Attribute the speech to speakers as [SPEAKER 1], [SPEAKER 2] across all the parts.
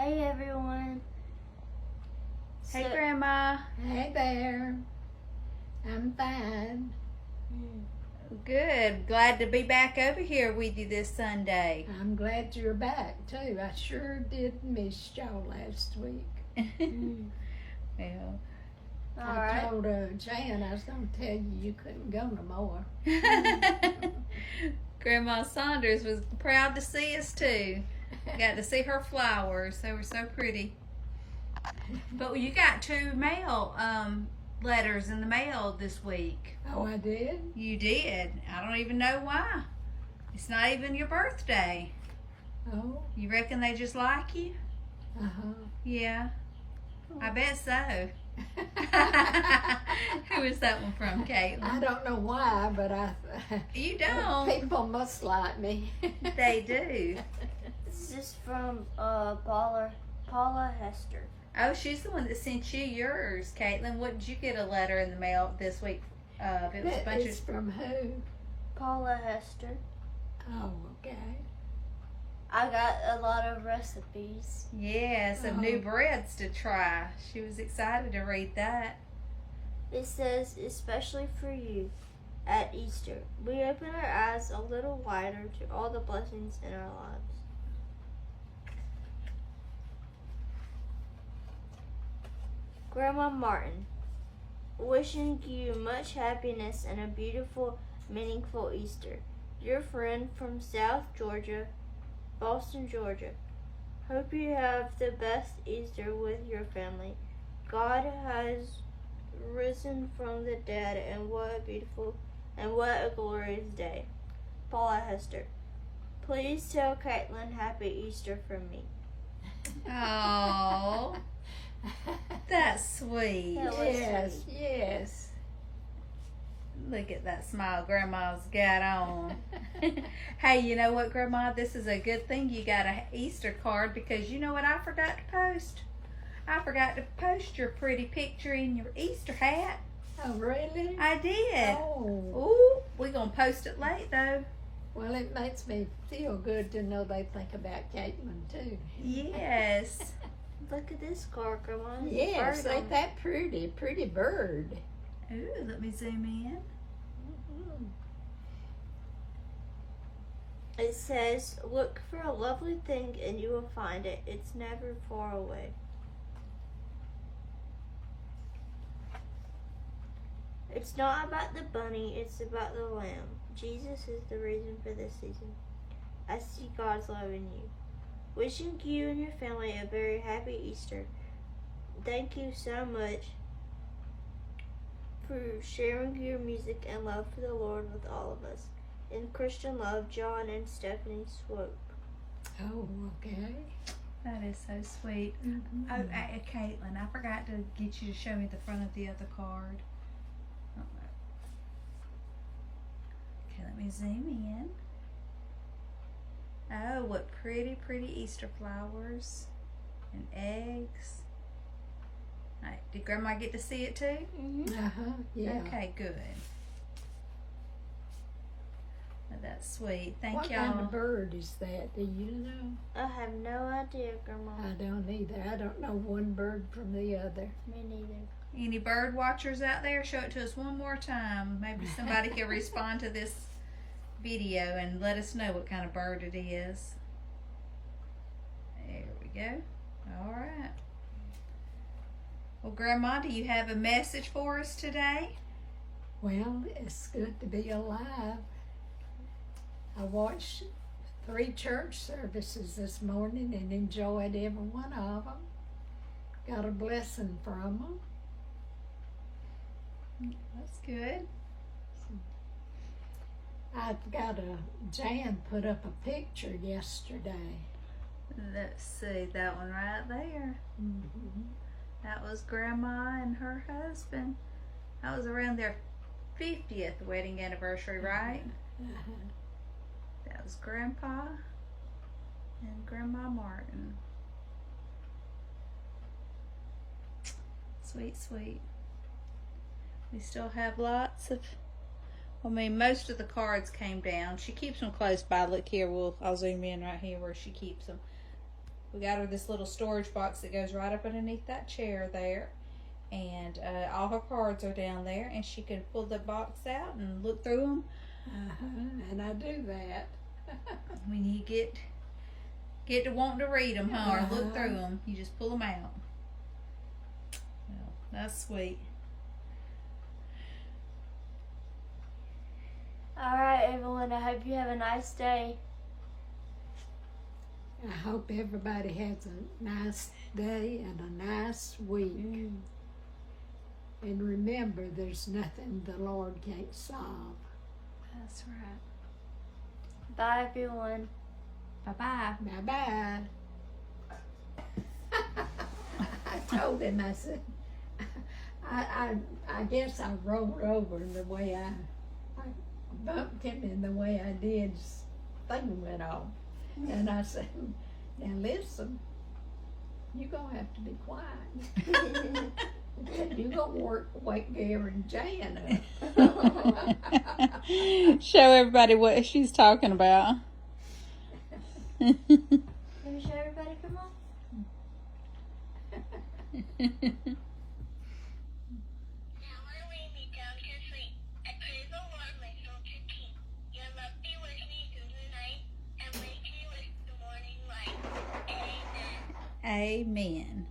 [SPEAKER 1] Hey everyone.
[SPEAKER 2] Hey Grandma.
[SPEAKER 3] Hey there. I'm fine.
[SPEAKER 2] Good. Glad to be back over here with you this Sunday.
[SPEAKER 3] I'm glad you're back too. I sure did miss y'all last week.
[SPEAKER 2] Well,
[SPEAKER 3] I told Jan I was going to tell you couldn't go no more.
[SPEAKER 2] Grandma Saunders was proud to see us too. Got to see her flowers. They were so pretty. But you got 2 mail letters in the mail this week.
[SPEAKER 3] Oh, I did?
[SPEAKER 2] You did. I don't even know why. It's not even your birthday.
[SPEAKER 3] Oh.
[SPEAKER 2] You reckon they just like you?
[SPEAKER 3] Uh-huh.
[SPEAKER 2] Yeah. I bet so. Who is that one from, Caitlin?
[SPEAKER 3] I don't know why, but
[SPEAKER 2] You don't.
[SPEAKER 3] People must like me.
[SPEAKER 2] They do.
[SPEAKER 1] This is from Paula Hester.
[SPEAKER 2] Oh, she's the one that sent you yours, Caitlin. What did you get a letter in the mail this week? It was a bunch
[SPEAKER 3] It's from who?
[SPEAKER 1] Paula Hester.
[SPEAKER 3] Oh, okay.
[SPEAKER 1] I got a lot of recipes.
[SPEAKER 2] Yeah, some new breads to try. She was excited to read that.
[SPEAKER 1] It says, especially for you, at Easter, we open our eyes a little wider to all the blessings in our lives. Grandma Martin, wishing you much happiness and a beautiful, meaningful Easter. Your friend from South Georgia, Boston, Georgia. Hope you have the best Easter with your family. God has risen from the dead, and what a beautiful and what a glorious day. Paula Hester. Please tell Caitlin Happy Easter from me.
[SPEAKER 2] Oh, that's sweet.
[SPEAKER 1] That was
[SPEAKER 3] Yes,
[SPEAKER 1] sweet.
[SPEAKER 3] yes.
[SPEAKER 2] Look at that smile Grandma's got on. Hey, you know what, Grandma? This is a good thing you got an Easter card, because you know what I forgot to post? I forgot to post your pretty picture in your Easter hat.
[SPEAKER 3] Oh, really?
[SPEAKER 2] I did.
[SPEAKER 3] Oh.
[SPEAKER 2] Ooh, we're going to post it late, though.
[SPEAKER 3] Well, it makes me feel good to know they think about Caitlin, too.
[SPEAKER 2] Yes.
[SPEAKER 1] Look at this card, Grandma.
[SPEAKER 3] Yes,
[SPEAKER 1] Bird on
[SPEAKER 3] ain't that pretty? Pretty bird.
[SPEAKER 2] Ooh, let me zoom in.
[SPEAKER 1] It says, look for a lovely thing and you will find it. It's never far away. It's not about the bunny, it's about the lamb. Jesus is the reason for this season. I see God's love in you. Wishing you and your family a very happy Easter. Thank you so much for sharing your music and love for the Lord with all of us. In Christian love, John and Stephanie Swope.
[SPEAKER 3] Oh, okay.
[SPEAKER 2] That is so sweet.
[SPEAKER 3] Mm-hmm.
[SPEAKER 2] Oh, Caitlin, I forgot to get you to show me the front of the other card. Okay, let me zoom in. Oh, what pretty, pretty Easter flowers and eggs. All right, did Grandma get to see it too?
[SPEAKER 3] Uh-huh, yeah.
[SPEAKER 2] Okay, good. Oh, that's sweet. Thank
[SPEAKER 3] What
[SPEAKER 2] y'all.
[SPEAKER 3] kind of bird is that? Do you know?
[SPEAKER 1] I have no idea, Grandma.
[SPEAKER 3] I don't either. I don't know one bird from the other.
[SPEAKER 1] Me neither.
[SPEAKER 2] Any bird watchers out there? Show it to us one more time. Maybe somebody can respond to this video and let us know what kind of bird it is. There we go. All right. Well, Grandma, do you have a message for us today?
[SPEAKER 3] Well, it's good to be alive. I watched 3 church services this morning and enjoyed every one of them. Got a blessing from them.
[SPEAKER 2] That's good.
[SPEAKER 3] I've got Jan put up a picture yesterday.
[SPEAKER 2] Let's see, that one right there.
[SPEAKER 3] Mm-hmm.
[SPEAKER 2] That was Grandma and her husband. That was around their 50th wedding anniversary, right?
[SPEAKER 3] Uh-huh.
[SPEAKER 2] That was Grandpa and Grandma Martin. Sweet, sweet. We still have lots of, most of the cards came down. She keeps them close by. Look here, I'll zoom in right here where she keeps them. We got her this little storage box that goes right up underneath that chair there. And all her cards are down there, and she can pull the box out and look through them.
[SPEAKER 3] And I do that.
[SPEAKER 2] When you get to wanting to read them, or look through them, you just pull them out. Well, that's sweet.
[SPEAKER 1] All right, everyone. I hope you have a nice day.
[SPEAKER 3] I hope everybody has a nice day and a nice week. And remember, there's nothing the Lord can't solve.
[SPEAKER 2] That's right.
[SPEAKER 1] Bye, everyone.
[SPEAKER 2] Bye-bye.
[SPEAKER 3] Bye-bye. I told him, I said, I guess I rolled over the way I bumped him in the way I did. Thing went off. And I said, now listen, you're going to have to be quiet. You're going to wake Gary and Jan up.
[SPEAKER 2] Show everybody what she's talking about.
[SPEAKER 1] Let me show everybody. Come on.
[SPEAKER 2] Amen.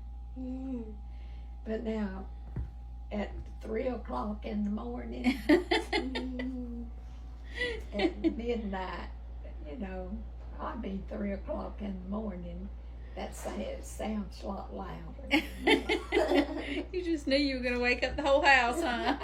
[SPEAKER 3] But now, at 3 o'clock in the morning, at midnight, you know, I mean 3 o'clock in the morning, it sounds a lot louder.
[SPEAKER 2] You just knew you were going to wake up the whole house, huh?